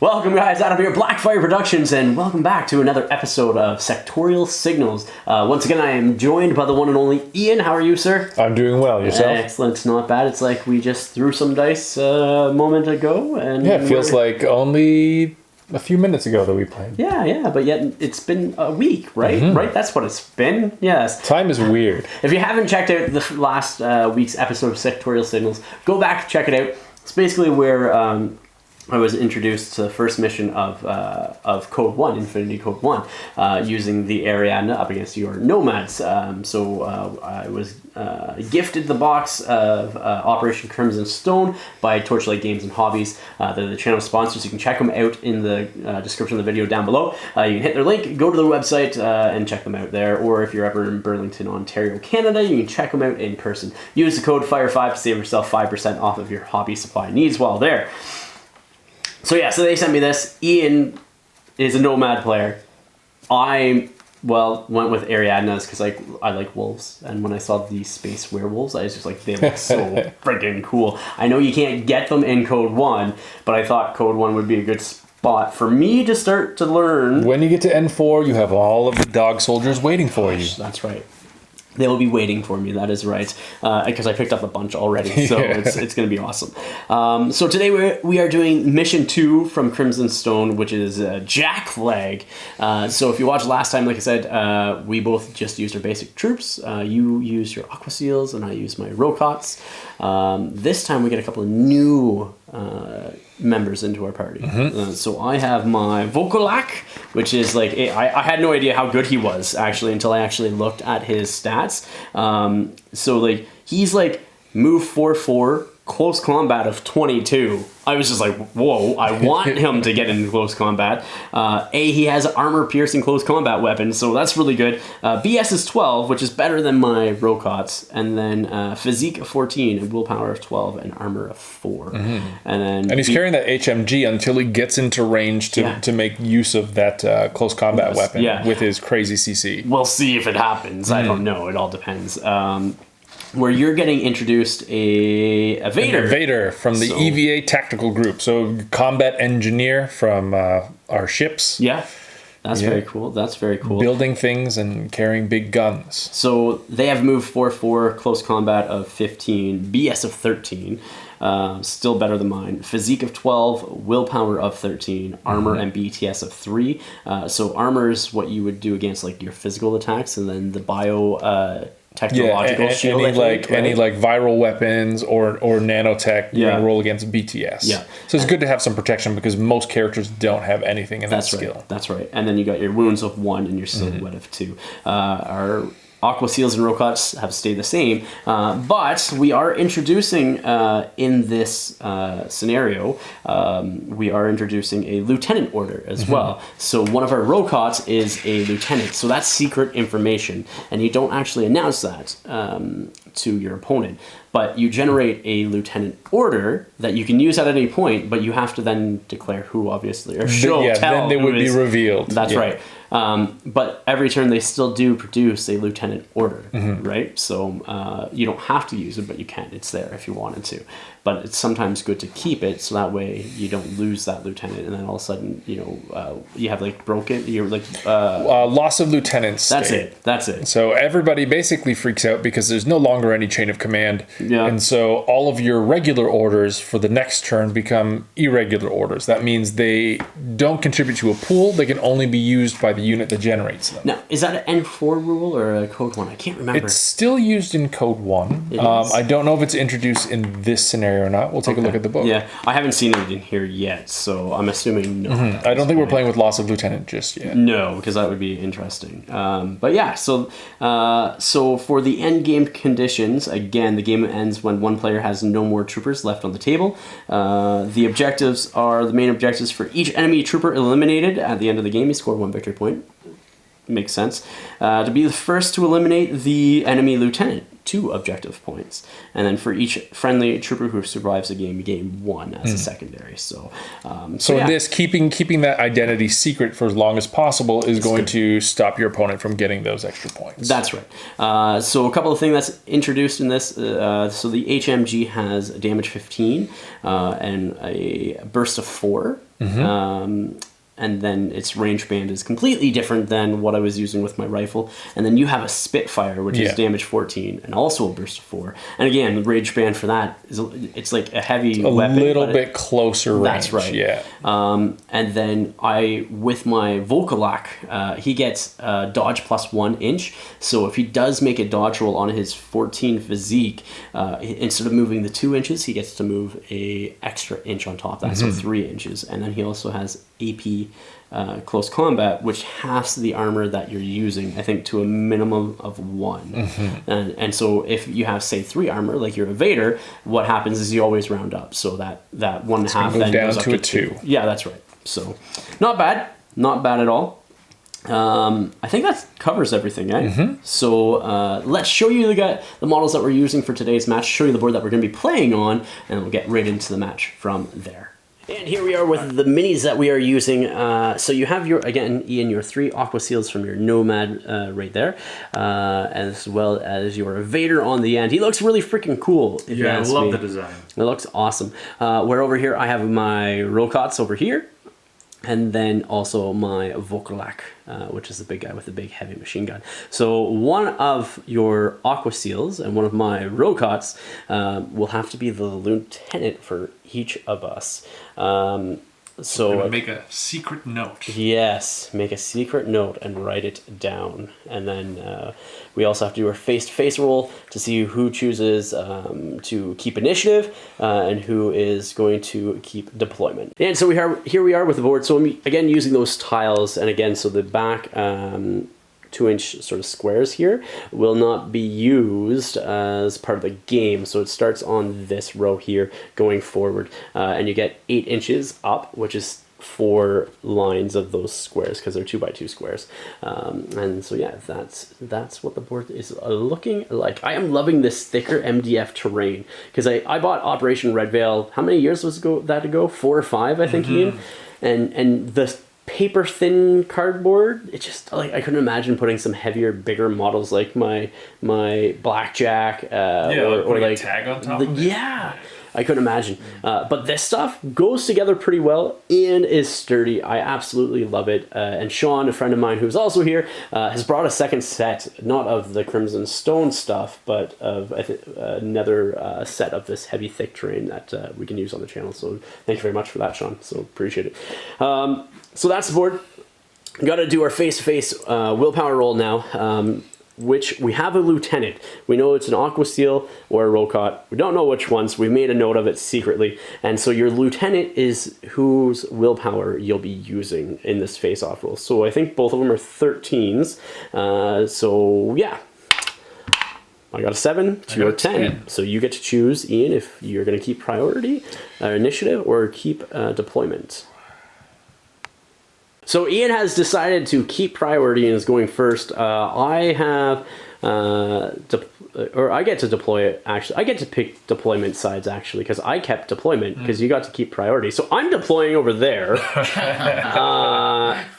Welcome guys out of here, Blackfyre Productions, and welcome back to another episode of Sectorial Signals. Once again, I am joined by the one and only Ian. How are you, sir? I'm doing well. Yourself? Excellent. Not bad. It's like we just threw some dice a moment ago. And yeah, it feels like only a few minutes ago that we played. Yeah, but yet it's been a week, right? Mm-hmm. Right? That's what it's been. Yes. Time is weird. If you haven't checked out the last week's episode of Sectorial Signals, go back, check it out. It's basically where I was introduced to the first mission of CodeOne, Infinity CodeOne, using the Ariadne up against your nomads. So I was gifted the box of Operation Crimson Stone by Torchlight Games and Hobbies. They're the channel sponsors. You can check them out in the description of the video down below. You can hit their link, go to their website, and check them out there. Or if you're ever in Burlington, Ontario, Canada, you can check them out in person. Use the code FIRE5 to save yourself 5% off of your hobby supply needs while there. So they sent me this. Ian is a nomad player. I, went with Ariadnes because I like wolves. And when I saw these space werewolves, I was just like, they look so freaking cool. I know you can't get them in CodeOne, but I thought CodeOne would be a good spot for me to start to learn. When you get to N4, you have all of the dog soldiers waiting for you. That's right. They will be waiting for me. That is right, because I picked up a bunch already, so it's going to be awesome. So today we are doing mission 2 from Crimson Stone, which is Jackleg. So if you watched last time, like I said, we both just used our basic troops. You used your Aqua Seals, and I used my Rocots. This time we get a couple of new members into our party. Mm-hmm. So I have my Vokalak, which is like, I had no idea how good he was actually until I actually looked at his stats. So like he's like move 4/4, close combat of 22. I was just like, whoa, I want him to get into close combat. He has armor piercing close combat weapons, so that's really good. BS is 12, which is better than my Rocots, and then physique of 14, and willpower of 12, and armor of 4. Mm-hmm. And he's carrying that HMG until he gets into range to make use of that close combat weapon with his crazy CC. We'll see if it happens. I don't know. It all depends. Where you're getting introduced a Vader. Vader from the EVA tactical group. So combat engineer from our ships. Yeah. That's very cool. That's very cool. Building things and carrying big guns. So they have moved 4/4, close combat of 15, BS of 13. Still better than mine. Physique of 12, willpower of 13, armor and BTS of 3. So armor is what you would do against like your physical attacks, and then the bio technological shield. Any viral weapons or nanotech, you're gonna roll against BTS. Yeah. So it's good to have some protection because most characters don't have anything in that skill. That's right. And then you got your wounds of 1 and your silhouette of 2. Our Aqua Seals and Rocots have stayed the same, but we are introducing in this scenario, we are introducing a lieutenant order as well. So one of our Rocots is a lieutenant, so that's secret information, and you don't actually announce that to your opponent. But you generate a lieutenant order that you can use at any point, but you have to then declare who, obviously, or tell. Then they would be revealed. That's right. But every turn they still do produce a lieutenant order, right? So you don't have to use it, but you can. It's there if you wanted to. But it's sometimes good to keep it so that way you don't lose that lieutenant, and then all of a sudden, you have like broken. You're like loss of lieutenants. That's it. So everybody basically freaks out because there's no longer any chain of command. Yeah. And so all of your regular orders for the next turn become irregular orders. That means they don't contribute to a pool. They can only be used by the unit that generates them. Now, is that an N4 rule or a CodeOne? I can't remember. It's still used in CodeOne. I don't know if it's introduced in this scenario or not. We'll take a look at the book. Yeah, I haven't seen it in here yet, so I'm assuming no. I don't think we're playing with loss of lieutenant just yet. No, because that would be interesting. But yeah, so for the end game conditions, again, the game ends when one player has no more troopers left on the table. The objectives are the main objectives for each enemy trooper eliminated at the end of the game. You score 1 victory point. Makes sense. To be the first to eliminate the enemy lieutenant. 2 objective points. And then for each friendly trooper who survives the game, you gain 1 as a secondary. So, in this, keeping that identity secret for as long as possible is going to stop your opponent from getting those extra points. That's right. So a couple of things that's introduced in this. So the HMG has damage 15 and a burst of 4. And then its range band is completely different than what I was using with my rifle. And then you have a Spitfire, which is damage 14, and also a burst of 4. And again, the range band for that is it's like a heavy weapon. A little bit closer range. That's right. Yeah. And then with my Volkolak, he gets dodge plus 1 inch. So if he does make a dodge roll on his 14 physique, instead of moving the 2 inches, he gets to move a extra inch on top of that, so 3 inches. And then he also has AP close combat, which halves the armor that you're using, I think, to a minimum of 1. And so if you have, say, 3 armor, like your evader, what happens is you always round up. So that 1.5 then down goes up to a 2. 2. Yeah, that's right. So not bad at all. I think that covers everything, eh? So let's show you the models that we're using for today's match, show you the board that we're going to be playing on, and we'll get right into the match from there. And here we are with the minis that we are using. So you have Ian, your 3 Aqua Seals from your Nomad right there, as well as your Evader on the end. He looks really freaking cool. Yeah, I love the design. It looks awesome. Where over here I have my Rokots over here. And then also my Volkolak, which is the big guy with the big heavy machine gun. So one of your Aqua Seals and one of my Rokots will have to be the lieutenant for each of us. So make a secret note. Yes, make a secret note and write it down. And then we also have to do our face-to-face roll to see who chooses to keep initiative and who is going to keep deployment. And so here we are with the board. So I'm, again, using those tiles, and again, so the back 2-inch sort of squares here will not be used as part of the game. So it starts on this row here going forward, and you get 8 inches up, which is 4 lines of those squares because they're 2x2 squares. And so yeah, that's what the board is looking like. I am loving this thicker MDF terrain because I bought Operation Red Veil. How many years was that ago? 4 or 5, I think, Ian. And the paper thin cardboard, it just, like, I couldn't imagine putting some heavier, bigger models like my Blackjack or like a tag on top of it. Yeah, I couldn't imagine. But this stuff goes together pretty well and is sturdy. I absolutely love it. And Sean, a friend of mine who's also here, has brought a second set, not of the Crimson Stone stuff, but of another set of this heavy, thick terrain that we can use on the channel. So thank you very much for that, Sean. So appreciate it. So that's the board. Got to do our face-to-face willpower roll now, which we have a lieutenant. We know it's an Aqua Seal or a Rokot. We don't know which ones. We made a note of it secretly. And so your lieutenant is whose willpower you'll be using in this face-off roll. So I think both of them are 13s. So yeah. I got a 7 to your 10. So you get to choose, Ian, if you're going to keep priority, initiative, or keep deployment. So Ian has decided to keep priority and is going first. I have, I get to deploy it, actually. I get to pick deployment sides, actually, because I kept deployment, because you got to keep priority. So I'm deploying over there.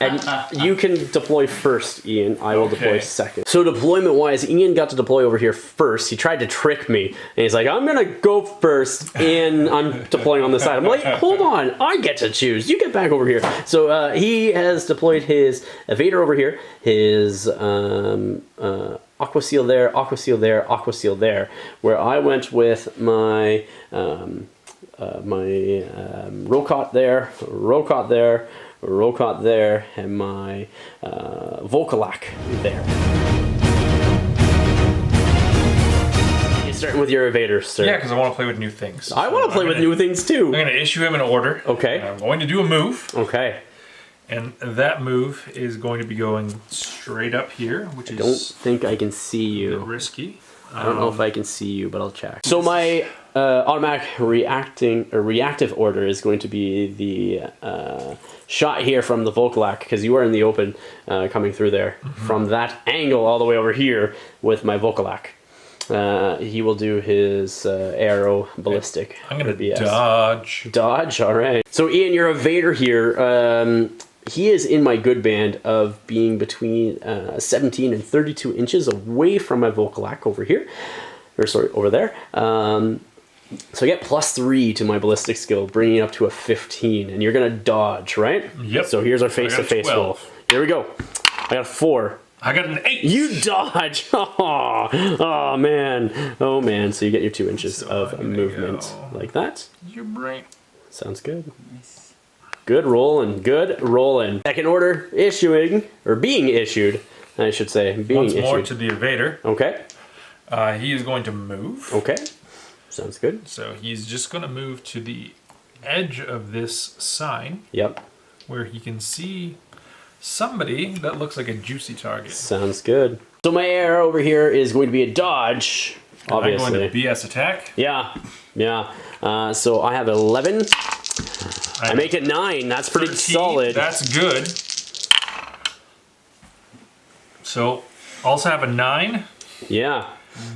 And you can deploy first, Ian. I will deploy second. So deployment-wise, Ian got to deploy over here first. He tried to trick me. And he's like, I'm going to go first, and I'm deploying on this side. I'm like, hold on. I get to choose. You get back over here. So he has deployed his Evader over here, his Aqua Seal there, Aqua Seal there, Aqua Seal there, where I went with my Rokot there, Rokot there, Rokot there, and my Volkolak there. You're starting with your Evader, sir. Yeah, because I want to play with new things. I want to play with new things too. I'm going to issue him an order. Okay. I'm going to do a move. Okay. And that move is going to be going straight up here, which I don't think I can see you. A bit risky. I don't know if I can see you, but I'll check. So my automatic reactive order is going to be the shot here from the Volkolak, because you are in the open coming through there from that angle all the way over here with my Volkolak. He will do his arrow ballistic. I'm gonna BS. dodge. Dodge, all right. So Ian, your evader here. He is in my good band of being between 17 and 32 inches away from my Volcalac over here. Or sorry, over there. So I get +3 to my ballistic skill, bringing it up to a 15. And you're going to dodge, right? Yep. So here's our face-to-face roll. Here we go. I got a 4. I got an 8. You dodge! Oh, man. Oh, man. So you get your 2 inches of movement like that. Your brain. Sounds good. Good rolling. Good rolling. Second order issuing, or being issued, I should say. Being Once more issued. to the evader. Okay. He is going to move. Okay. Sounds good. So he's just going to move to the edge of this sign. Yep. Where he can see somebody that looks like a juicy target. Sounds good. So my arrow over here is going to be a dodge, obviously. I'm going to BS attack. Yeah. Yeah. So I have 11. I make it 9. That's pretty 13, solid. That's good. So also have a 9. Yeah.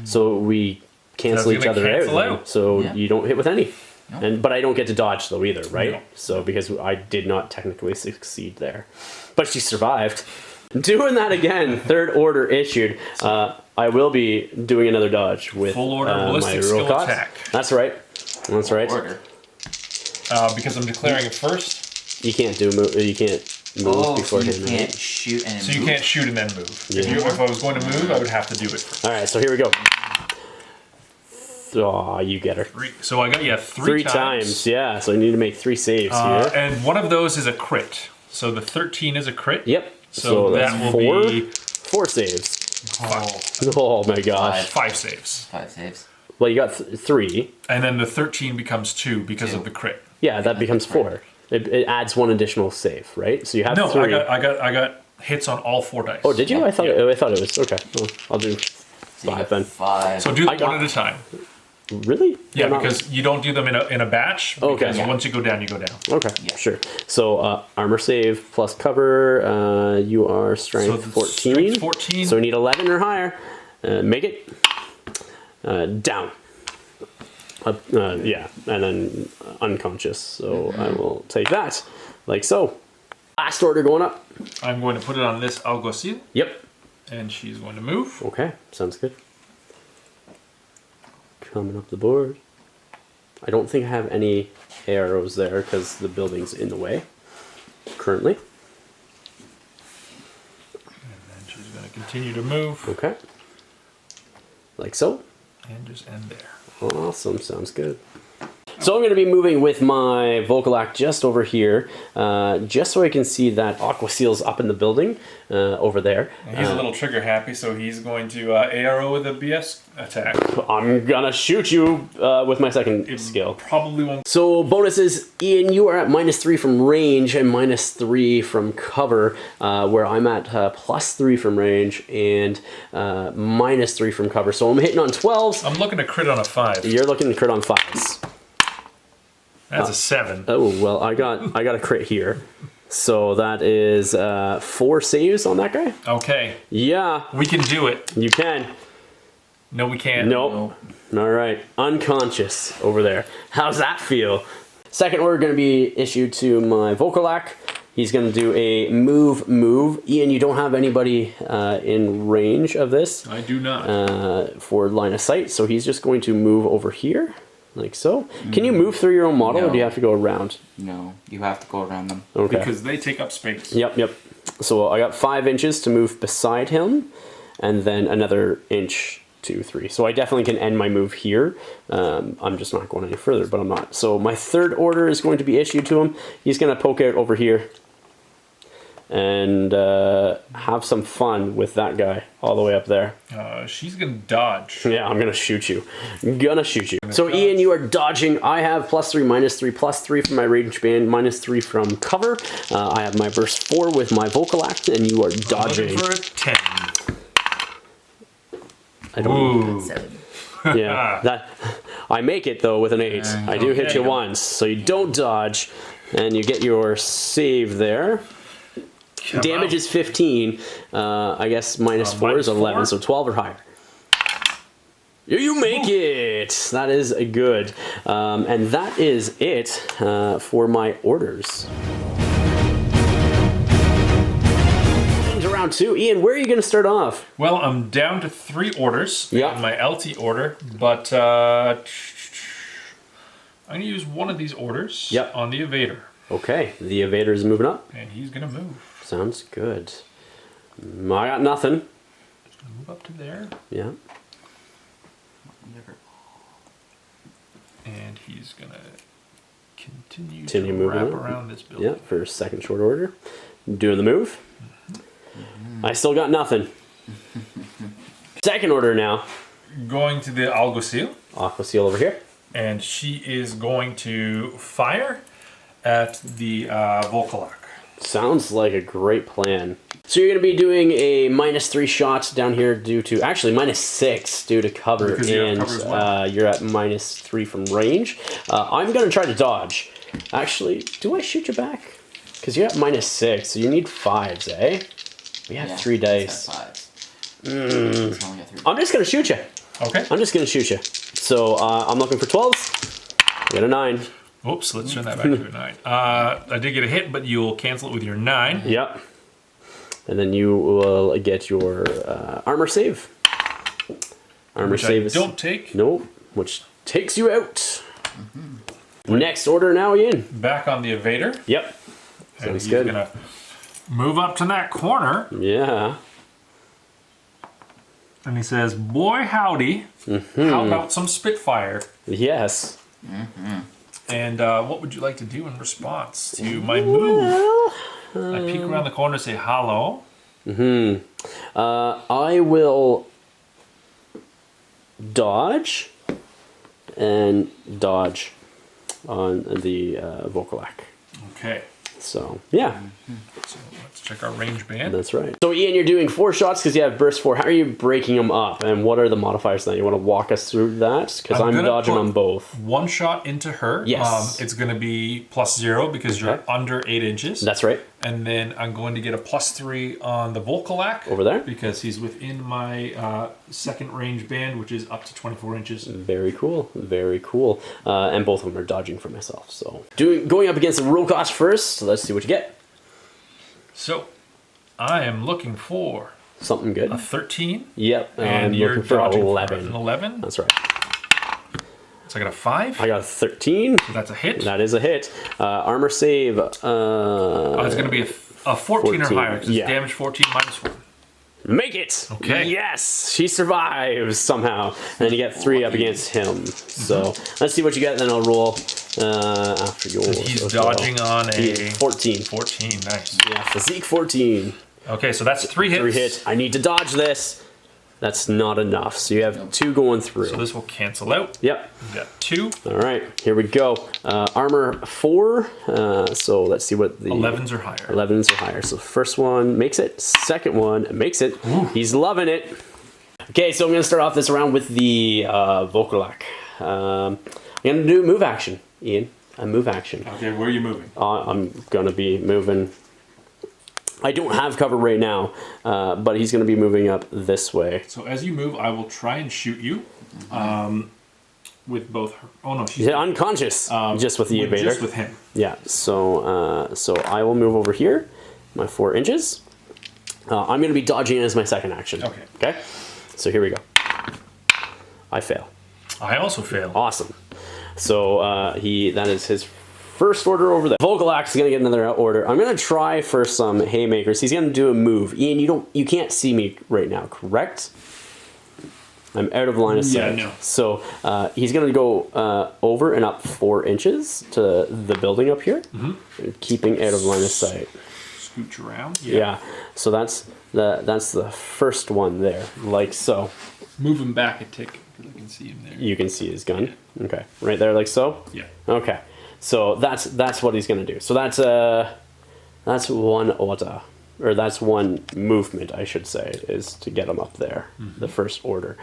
So we cancel each other out. So you don't hit with any. Nope. But I don't get to dodge though either, right? No. So because I did not technically succeed there. But she survived. Doing that again, third order issued. I will be doing another dodge with full order ballistic my skill cost. attack. That's right. That's right. Order. Because I'm declaring it first. You can't do you can't move beforehand. So you can't shoot and so you can't shoot and then move. Yeah. If I was going to move, I would have to do it first. All right, so here we go. Oh, you get her. 3. So I got 3 times. Yeah, so I need to make 3 saves here. And one of those is a crit. So the 13 is a crit. Yep. So that will 4? be 4 saves. Oh my gosh. 5 saves. 5 saves. Well, you got 3. And then the 13 becomes 2 because of the crit. Yeah, that becomes 4. It adds 1 additional save, right? So you have 3. No, I got hits on all 4 dice. Oh, did you? I thought it was okay. Well, I'll do 5 then. 5. So do them one at a time. Really? Yeah, because you don't do them in a batch. Because once you go down, you go down. Okay, sure. So armor save plus cover. You are strength 14. Strength 14. So we need 11 or higher. Make it. Down. Yeah, and then unconscious. So I will take that, like so. Last order going up. I'm going to put it on this Alguacil. Yep. And she's going to move. Okay, sounds good. Coming up the board. I don't think I have any arrows there because the building's in the way currently. And then she's going to continue to move. Okay. Like so. And just end there. Awesome, sounds good. So I'm going to be moving with my Volcalac just over here, just so I can see that Aquaseal's up in the building over there. And he's a little trigger happy, so he's going to ARO with a BS attack. I'm going to shoot you with my second skill. Probably won't. So bonuses, Ian, you are at -3 from range and -3 from cover, where I'm at +3 from range and -3 from cover. So I'm hitting on 12s. I'm looking to crit on a 5. You're looking to crit on 5s. That's a 7. Oh, well, I got a crit here. So that is 4 saves on that guy? Okay. Yeah. We can do it. You can. No, we can't. Nope. All right. Unconscious over there. How's that feel? Second order going to be issued to my Volcalac. He's going to do a move. Ian, you don't have anybody in range of this. I do not. For line of sight. So he's just going to move over here. Like so. Can you move through your own model, or do you have to go around? No, you have to go around them. Okay. Because they take up space. Yep. So I got 5 inches to move beside him, and then another inch, 2, 3. So I definitely can end my move here. I'm just not going any further, but I'm not. So my third order is going to be issued to him. He's going to poke out over here and have some fun with that guy all the way up there. She's going to dodge. Yeah, I'm going to shoot you. So Ian, you are dodging. I have +3, -3, +3 from my range band, -3 from cover. I have my burst 4 with my Volcalac, and you are dodging. I'm looking for a 10. I don't. Ooh. 7. Yeah, that I make it though with an 8. I do hit you once, so you don't dodge, and you get your save there. Damage is 15. I guess -4 is 11, so 12 or higher. You make it! That is good. And that is it for my orders. Into round 2. Ian, where are you going to start off? Well, I'm down to 3 orders Yeah. in my LT order, but I'm going to use one of these orders on the Evader. Okay, the Evader is moving up. And he's going to move. Sounds good. I got nothing. He's going to move up to there. Yeah. And he's going to continue Continue to moving wrap up. around this building. Yeah, for second short order. Doing the move. I still got nothing. Second order now. Going to the Alguacil. Aquaseal over here. And she is going to fire at the Volkolak. Sounds like a great plan. So you're going to be doing a -3 shot down here due to, actually -6 due to cover, Because you have and cover as well. you're at -3 from range. I'm going to try to dodge. Actually, do I shoot you back? Because you're at -6, so you need 5s, eh? We have 3 dice. I'm just going to shoot you. Okay. I'm just going to shoot you. So I'm looking for 12s. I got a 9. Oops, let's turn that back to a 9. I did get a hit, but you'll cancel it with your 9. Yep. And then you will get your armor save. Armor Which save I is... don't take. Nope. Which takes you out. Next order now, Ian. Back on the Evader. Yep. And Sounds he's good. going to move up to that corner. Yeah. And he says, boy, howdy. How about some Spitfire? Yes. And what would you like to do in response to my move? I peek around the corner and say, hello. I will dodge and dodge on the Volkolak. Okay. So, yeah. So let's check our range band. That's right. So, Ian, you're doing 4 shots because you have burst 4. How are you breaking them up? And what are the modifiers then? You want to walk us through that? Because I'm gonna dodging put on both. 1 shot into her. Yes. It's going to be +0 because you're under 8 inches. That's right. And then I'm going to get a +3 on the Volkolak. Over there? Because he's within my second range band, which is up to 24 inches. Very cool. Very cool. And both of them are dodging for myself. So, going up against the roll cost first. So let's see what you get. So, I am looking for Something good. a 13. Yep. And I'm you're looking for dodging 11. an 11. That's right. So I got a 5. I got a 13. That's a hit. That is a hit. Armor save. It's going to be a 14 or 14, higher because yeah. it's damage 14 -1. Make it. Okay. Yes, she survives somehow, and then you get 3 up against him. So let's see what you get. Then I'll roll after yours. He's as well. dodging on a 14. 14. Nice. Yeah, physique 14. Okay, so that's 3 hits. 3 hit. I need to dodge this. That's not enough. So you have 2 going through. So this will cancel out. Yep. We got 2. All right, here we go. Armor 4. So let's see what the 11s or higher. 11s or higher. So first one makes it. Second one makes it. He's loving it. Okay, so I'm going to start off this round with the Volkolak. I'm going to do move action, Ian. A move action. Okay, where are you moving? I'm going to be moving. I don't have cover right now, but he's going to be moving up this way. So as you move, I will try and shoot you with both her. Oh no, she's He's unconscious, just with the Evader. Just with him. Yeah, so I will move over here, my 4 inches. I'm going to be dodging as my second action. Okay. Okay, so here we go. I fail. I also fail. Awesome. So that is his first order over there. Volkolak is going to get another order. I'm going to try for some haymakers. He's going to do a move. Ian, you can't see me right now, correct? I'm out of line of sight. Yeah, no. So he's going to go over and up 4 inches to the building up here, keeping out of line of sight. Scooch around. Yeah. So that's the first one there, like so. Move him back a tick because I can see him there. You can see his gun. Okay, right there, like so. Yeah. Okay, so that's what he's gonna do. So that's one order, or that's one movement, I should say, is to get him up there. The first order.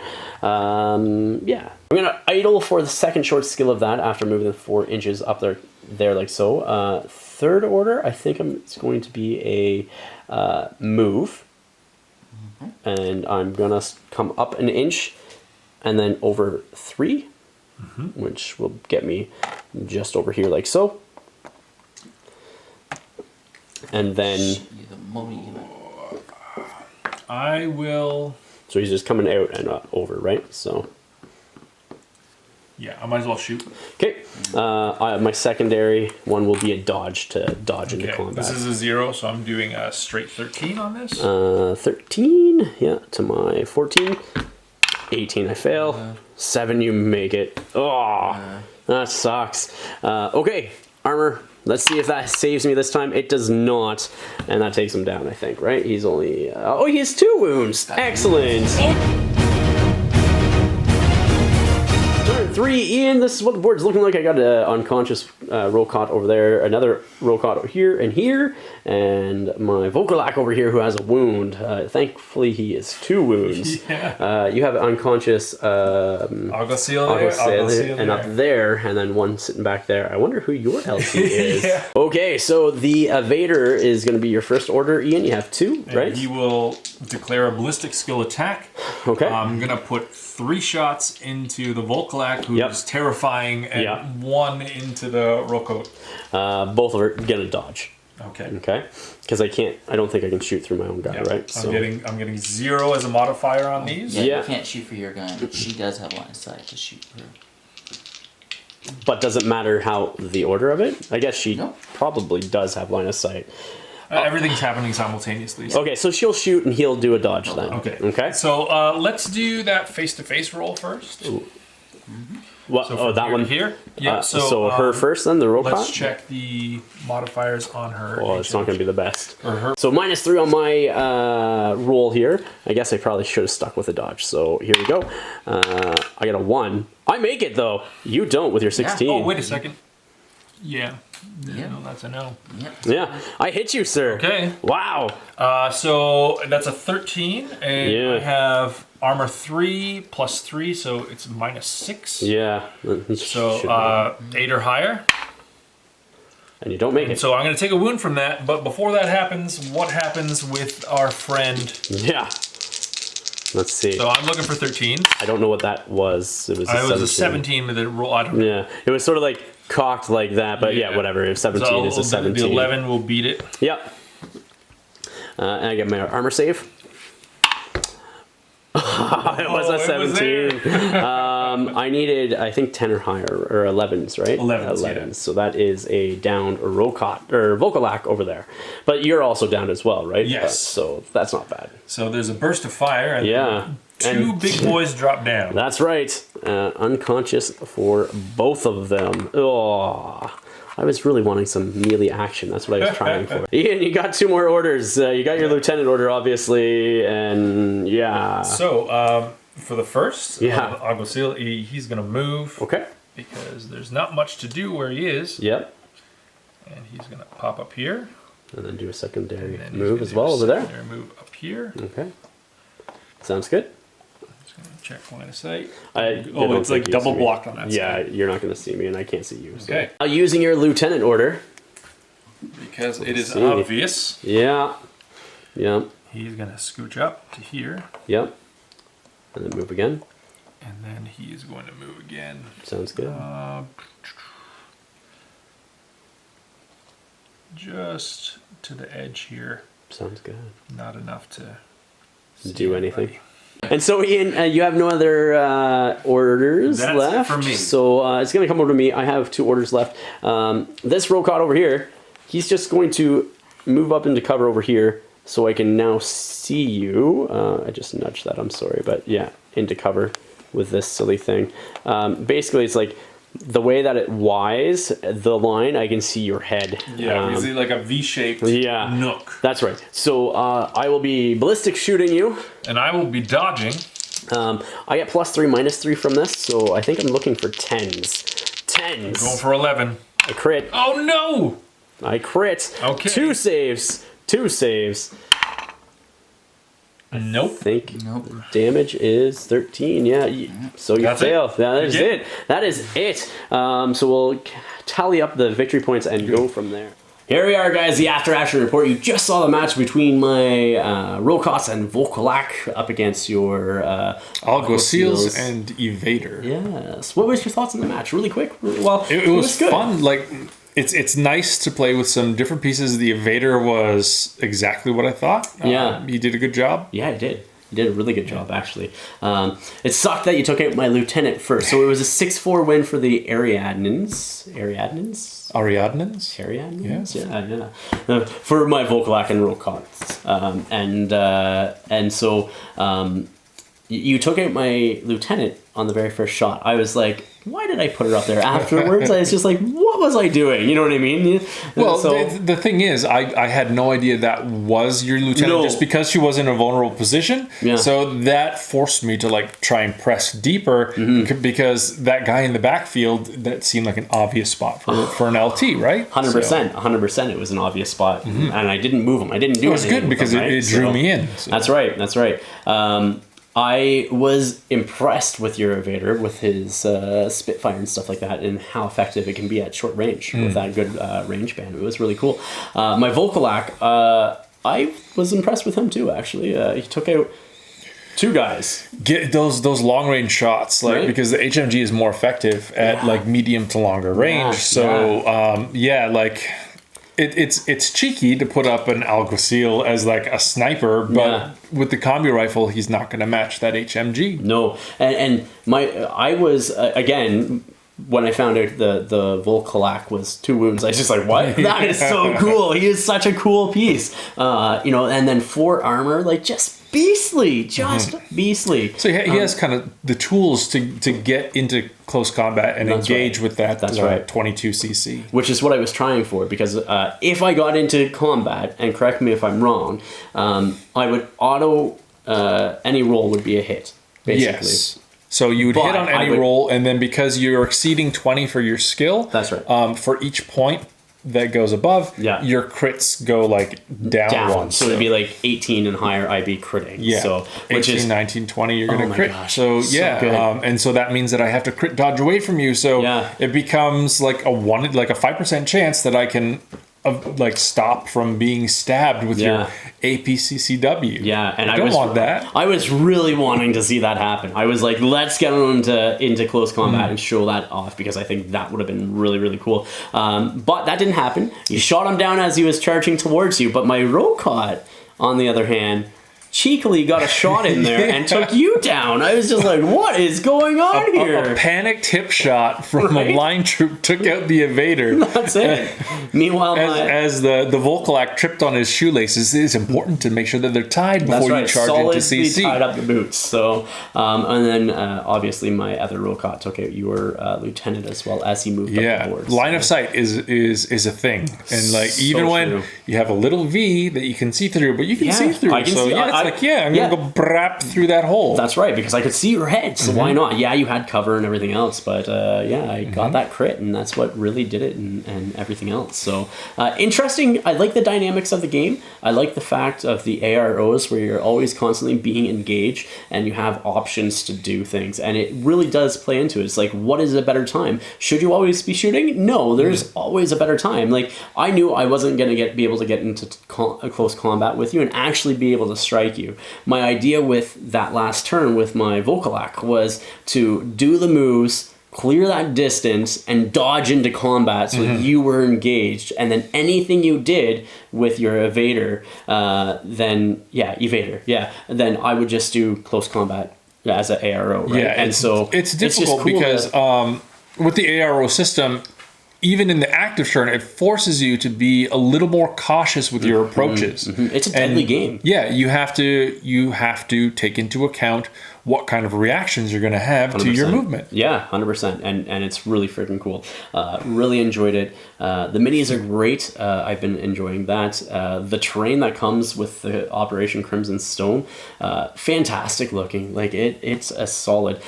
Yeah, I'm gonna idle for the second short skill of that after moving the 4 inches up there like so. Third order, I think it's going to be a move, and I'm gonna come up an inch and then over 3, which will get me just over here like so. And then I will. so he's just coming out and over, right? So Yeah, I might as well shoot. okay, my secondary one will be a dodge to dodge into combat. This is a 0, so I'm doing a straight 13 on this. 13, yeah, to my 14. 18, I fail. 7, you make it. Oh, that sucks. Okay, armor. Let's see if that saves me this time. It does not, and that takes him down, I think, right? He's only... oh, he has 2 wounds. Excellent. Turn 3, Ian. This is what the board's looking like. I got an unconscious Rokot over there, another Rokot over here, and my Vokalak over here who has a wound. Thankfully, he is 2 wounds. Yeah. You have an unconscious Argoseel and up there, and then one sitting back there. I wonder who your LT is. Yeah. Okay, so the Evader is going to be your first order, Ian. You have 2, right? And he will declare a ballistic skill attack. Okay. I'm going to put 3 shots into the Volkalak, who is terrifying, and 1 into the Rokot. Both are going to dodge. Okay. Okay. Because I don't think I can shoot through my own guy, right? I'm getting 0 as a modifier on these. Yeah, you can't shoot for your gun. She does have line of sight to shoot for. But does it matter how the order of it? I guess she probably does have line of sight. Everything's happening simultaneously. So. Okay, so she'll shoot and he'll do a dodge then. Okay. Okay. So let's do that face-to-face roll first. Ooh. What? So that one here. Yeah. So her first, then the Rokot. Let's check the modifiers on her. Oh, it's not going to be the best. Or her. So -3 on my roll here. I guess I probably should have stuck with a dodge. So here we go. I got a 1. I make it though. You don't with your 16. Oh, wait a second. Yeah. No, that's a no. Yeah, I hit you, sir. Okay. Wow. So that's a 13, and Yeah. I have armor 3 plus 3, so it's -6. Yeah. So 8 or higher. And you don't make it. So I'm going to take a wound from that, but before that happens, what happens with our friend? Yeah. Let's see. So I'm looking for 13. I don't know what that was. It was a 17. with a roll. I don't know. Yeah. It was sort of like cocked like that, but yeah, whatever. If 17 is a 17. The 11 will beat it. Yep. And I get my armor save. It was a 17. I needed, I think, 10 or higher, or 11s, right? 11s, yeah. So that is a downed Rokot, or Vokalak over there. But you're also downed as well, right? Yes. So that's not bad. So there's a burst of fire, and Yeah. two big boys drop down. That's right. Unconscious for both of them. Oh, I was really wanting some melee action. That's what I was trying for. Ian, you got 2 more orders. You got your lieutenant order, obviously, and yeah. So, for the first, Yeah. Agosil, he's going to move. Okay. Because there's not much to do where he is. Yep. And he's going to pop up here. And then do a secondary move as well over there. Secondary move up here. Okay. Sounds good. Just going to check line of sight. Oh, it's like double blocked on that side. Yeah, you're not going to see me, and I can't see you. So. Okay. Using your lieutenant order. Because it is see. obvious. Yeah. Yep. He's going to scooch up to here. Yep. And then move again. And then he's going to move again. Sounds good. Just to the edge here. Sounds good. Not enough to do anything. And so, Ian, you have no other orders That's left. it for me. So it's going to come over to me. I have 2 orders left. This Rokot over here, he's just going to move up into cover over here so I can now see you. I just nudged that, I'm sorry. But yeah, into cover with this silly thing. Basically, it's like the way that it Ys the line, I can see your head. Yeah, is it like a V-shaped nook? That's right. So I will be ballistic shooting you. And I will be dodging. I get +3, -3 from this, so I think I'm looking for 10s. 10s. Going for 11. I crit. Oh no! I crit. Okay. 2 saves. 2 saves. Nope. I think damage is 13. Yeah. So you fail. That is it. That is it. So we'll tally up the victory points and go from there. Here we are, guys, the After Action Report. You just saw the match between my Rokots and Volkolak up against your Alguacils and Evader. Yes. What was your thoughts on the match? Really quick? Well, it was good. Fun. Like, it's nice to play with some different pieces. The Evader was exactly what I thought. He did a good job. Yeah, he did. You did a really good job, actually. It sucked that you took out my lieutenant first. So it was a 6-4 win for the Ariadnans. Ariadnans? Yes. Yeah. For my Volkolak and Rokots. And so you took out my lieutenant on the very first shot. I was like, why did I put her up there afterwards? I was just like, what was I doing? You know what I mean? Well, the thing is, I had no idea that was your lieutenant just because she was in a vulnerable position. Yeah. So that forced me to like try and press deeper because that guy in the backfield, that seemed like an obvious spot for an LT, right? 100%. It was an obvious spot. And I didn't move him. I didn't do anything. It was good because it drew me in. So. That's right. I was impressed with your Evader, with his Spitfire and stuff like that, and how effective it can be at short range with that good range band. It was really cool. My Volkolak, I was impressed with him too, actually. He took out 2 guys. Get those long range shots, like, right? Because the HMG is more effective at like medium to longer range. It's cheeky to put up an Alguacil as like a sniper, but with the combi rifle, he's not going to match that HMG. No, and I was again when I found out the Volkolak was 2 wounds, I was just like, what? That is so cool. He is such a cool piece, and then 4 armor, like just beastly, beastly. So he has kind of the tools to get into close combat and engage with that 22cc. Which is what I was trying for, because if I got into combat, and correct me if I'm wrong, I would auto, any roll would be a hit, basically. Yes. So you would hit on any roll, and then because you're exceeding 20 for your skill, that's right. For each point that goes above, your crits go like down 1. So it'd be like 18 and higher I'd be critting. Yeah. So, which 18, is 19, 20, you're going to crit. Gosh, so and so that means that I have to crit dodge away from you. So it becomes like a 5% chance that I can stop from being stabbed with your APCCW. Yeah, and I don't want that. I was really wanting to see that happen. I was like, let's get him into close combat and show that off, because I think that would have been really, really cool. But that didn't happen. You shot him down as he was charging towards you, but my Rokot, on the other hand, cheekily got a shot in there and took you down. I was just like, what is going on here? A panicked hip shot from a line troop took out the Evader. That's it. Meanwhile, as the Volkolak tripped on his shoelaces, it is important to make sure that they're tied before you charge into CC. Tied up the boots. So, and then obviously my other Rokot took out your lieutenant as well as he moved up the board. Line of sight is a thing, and like even when you have a little V that you can see through, but you can see through. I can see. I'm gonna go brap through that hole. That's right, because I could see your head, so why not? Yeah, you had cover and everything else, but I got that crit, and that's what really did it, and everything else. So interesting. I like the dynamics of the game. I like the fact of the AROs, where you're always constantly being engaged, and you have options to do things, and it really does play into it. It's like, what is a better time? Should you always be shooting? No, there's always a better time. Like, I knew I wasn't gonna be able to get into close combat with you and actually be able to strike you. My idea with that last turn with my Volkolak was to do the moves, clear that distance, and dodge into combat so that you were engaged, and then anything you did with your Evader, then I would just do close combat as an ARO, right? Yeah, and so it's difficult because with the ARO system, even in the active turn, it forces you to be a little more cautious with your approaches. It's a deadly game. Yeah, you have to take into account what kind of reactions you're going to have 100%. To your movement. Yeah, 100%. And it's really freaking cool. Really enjoyed it. The minis are great. I've been enjoying that. The terrain that comes with the Operation Crimson Stone, fantastic looking. Like it's a solid.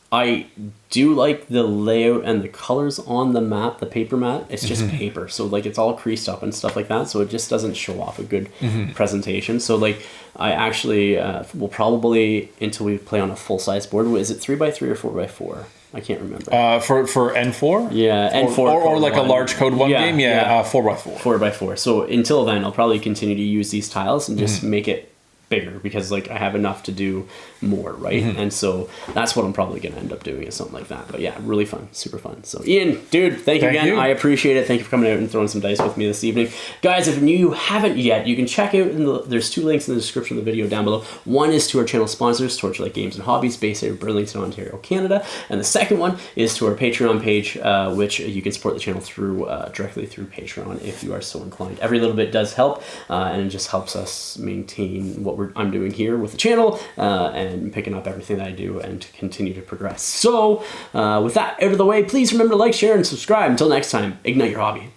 I do like the layout and the colors on the map, the paper mat. It's just paper, so like it's all creased up and stuff like that, so it just doesn't show off a good presentation. So like I actually will probably, until we play on a full-size board, is it 3x3 or 4x4? I can't remember. For N4? Yeah, N4. Or like a large CodeOne Yeah, game? Yeah, 4x4. 4x4. So until then, I'll probably continue to use these tiles and just make it bigger because like I have enough to do more, right? And so that's what I'm probably going to end up doing is something like that. But yeah, really fun, super fun. So Ian, dude, thank you again. I appreciate it. Thank you for coming out and throwing some dice with me this evening. Guys, if you haven't yet, you can check out, there's 2 links in the description of the video down below. One is to our channel sponsors, Torchlight Games and Hobbies, based out of Burlington, Ontario, Canada. And the second one is to our Patreon page, which you can support the channel through directly through Patreon if you are so inclined. Every little bit does help, and it just helps us maintain what I'm doing here with the channel and picking up everything that I do and to continue to progress. So with that out of the way, please remember to like, share, and subscribe. Until next time, ignite your hobby.